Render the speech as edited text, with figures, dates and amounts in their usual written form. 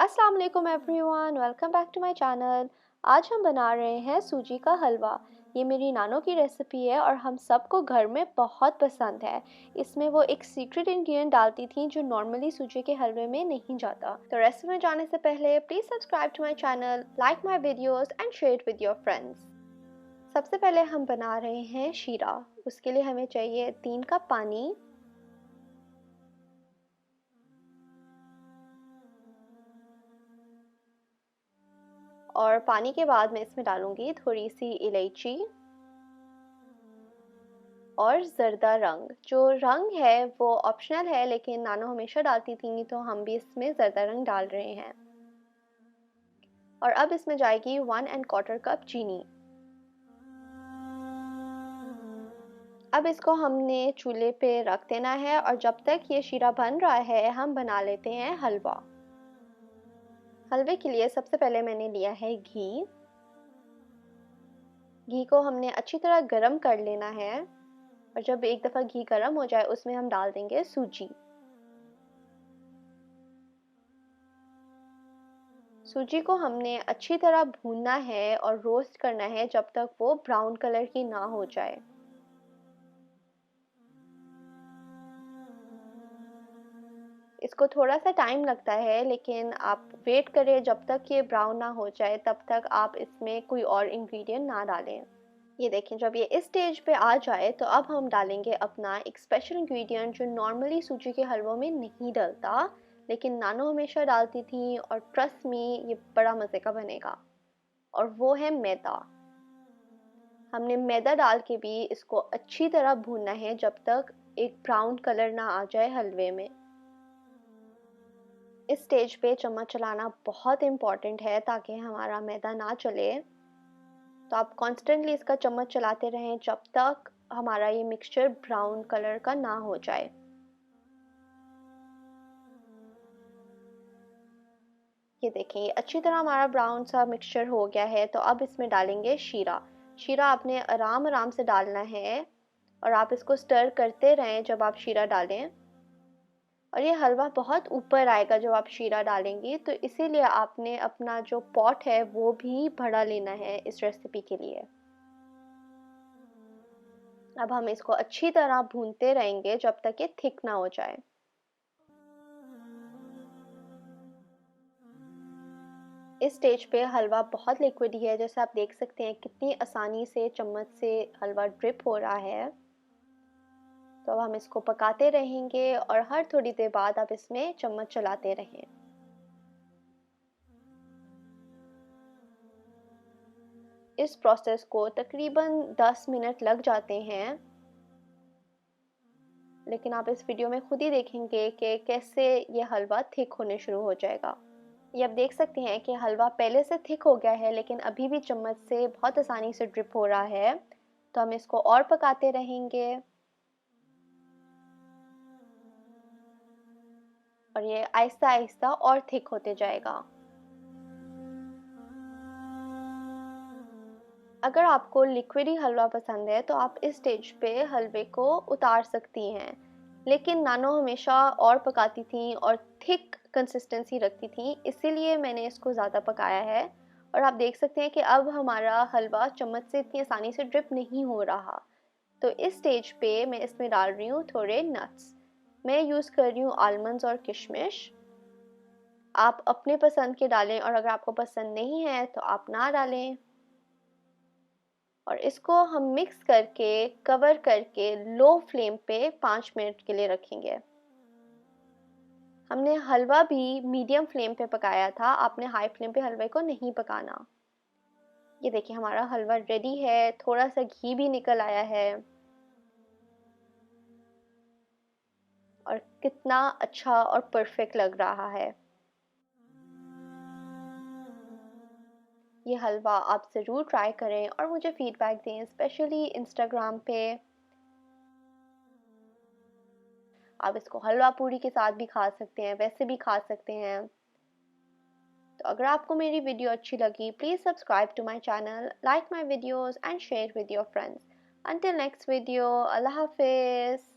अस्सलाम वालेकुम everyone, welcome back to my channel. आज हम बना रहे हैं सूजी का हलवा। ये मेरी नानो की रेसिपी है और हम सबको घर में बहुत पसंद है। इसमें वो एक सीक्रेट इंग्रेडिएंट डालती थी जो नॉर्मली सूजी के हलवे में नहीं जाता। तो रेसिपी में जाने से पहले please subscribe to my channel, like my videos and share it with your friends. सबसे पहले हम बना रहे हैं शीरा। उसके लिए हमें चाहिए 3 कप पानी, और पानी के बाद मैं इसमें डालूंगी थोड़ी सी इलायची और ज़र्दा रंग। जो रंग है वो ऑप्शनल है, लेकिन नानो हमेशा डालती थी तो हम भी इसमें ज़र्दा रंग डाल रहे हैं। और अब इसमें जाएगी 1¼ कप चीनी। अब इसको हमने चूल्हे पे रख देना है और जब तक ये शीरा बन रहा है हम बना लेते हैं हलवा। हलवे के लिए सबसे पहले मैंने लिया है घी। घी को हमने अच्छी तरह गरम कर लेना है और जब एक दफ़ा घी गरम हो जाए उसमें हम डाल देंगे सूजी। सूजी को हमने अच्छी तरह भूनना है और रोस्ट करना है जब तक वो ब्राउन कलर की ना हो जाए। इसको थोड़ा सा टाइम लगता है, लेकिन आप वेट करें जब तक ये ब्राउन ना हो जाए, तब तक आप इसमें कोई और इंग्रेडिएंट ना डालें। ये देखें, जब ये इस स्टेज पे आ जाए तो अब हम डालेंगे अपना एक स्पेशल इंग्रेडिएंट जो नॉर्मली सूजी के हलवों में नहीं डलता, लेकिन नानो हमेशा डालती थी और ट्रस्ट मी ये बड़ा मज़े का बनेगा, और वो है मैदा। हमने मैदा डाल के भी इसको अच्छी तरह भूनना है जब तक एक ब्राउन कलर ना आ जाए हलवे में। इस स्टेज पे चम्मच चलाना बहुत इम्पॉर्टेंट है ताकि हमारा मैदा ना चले। तो आप कॉन्स्टेंटली इसका चम्मच चलाते रहें जब तक हमारा ये मिक्सचर ब्राउन कलर का ना हो जाए। ये देखें, ये अच्छी तरह हमारा ब्राउन सा मिक्सचर हो गया है। तो अब इसमें डालेंगे शीरा। शीरा आपने आराम आराम से डालना है और आप इसको स्टर करते रहें जब आप शीरा डालें। और ये हलवा बहुत ऊपर आएगा जब आप शीरा डालेंगी, तो इसीलिए आपने अपना जो पॉट है वो भी बड़ा लेना है इस रेसिपी के लिए। अब हम इसको अच्छी तरह भूनते रहेंगे जब तक ये थिक ना हो जाए। इस स्टेज पे हलवा बहुत लिक्विडी है, जैसे आप देख सकते हैं कितनी आसानी से चम्मच से हलवा ड्रिप हो रहा है। तो अब हम इसको पकाते रहेंगे और हर थोड़ी देर बाद आप इसमें चम्मच चलाते रहें। इस प्रोसेस को तकरीबन 10 मिनट लग जाते हैं, लेकिन आप इस वीडियो में खुद ही देखेंगे कि कैसे ये हलवा थिक होने शुरू हो जाएगा। ये आप देख सकते हैं कि हलवा पहले से थिक हो गया है, लेकिन अभी भी चम्मच से बहुत आसानी से ड्रिप हो रहा है। तो हम इसको और पकाते रहेंगे और ये आहिस्ता आहिस्ता और थिक होते जाएगा। अगर आपको लिक्विडी हलवा पसंद है तो आप इस स्टेज पे हलवे को उतार सकती हैं, लेकिन नानो हमेशा और पकाती थी और थिक कंसिस्टेंसी रखती थी, इसीलिए मैंने इसको ज़्यादा पकाया है। और आप देख सकते हैं कि अब हमारा हलवा चम्मच से इतनी आसानी से ड्रिप नहीं हो रहा। तो इस स्टेज पे मैं इसमें डाल रही हूँ थोड़े नट्स। मैं यूज़ कर रही हूँ आलमंड्स और किशमिश। आप अपने पसंद के डालें और अगर आपको पसंद नहीं है तो आप ना डालें। और इसको हम मिक्स करके कवर करके लो फ्लेम पे 5 मिनट के लिए रखेंगे। हमने हलवा भी मीडियम फ्लेम पे पकाया था, आपने हाई फ्लेम पे हलवे को नहीं पकाना। ये देखिए, हमारा हलवा रेडी है, थोड़ा सा घी भी निकल आया है और कितना अच्छा और परफेक्ट लग रहा है। ये हलवा आप ज़रूर ट्राई करें और मुझे फीडबैक दें, स्पेशली इंस्टाग्राम पे। आप इसको हलवा पूरी के साथ भी खा सकते हैं, वैसे भी खा सकते हैं। तो अगर आपको मेरी वीडियो अच्छी लगी, please subscribe to my channel, like my videos and share with your friends. Until next video, अल्लाह हाफिज़।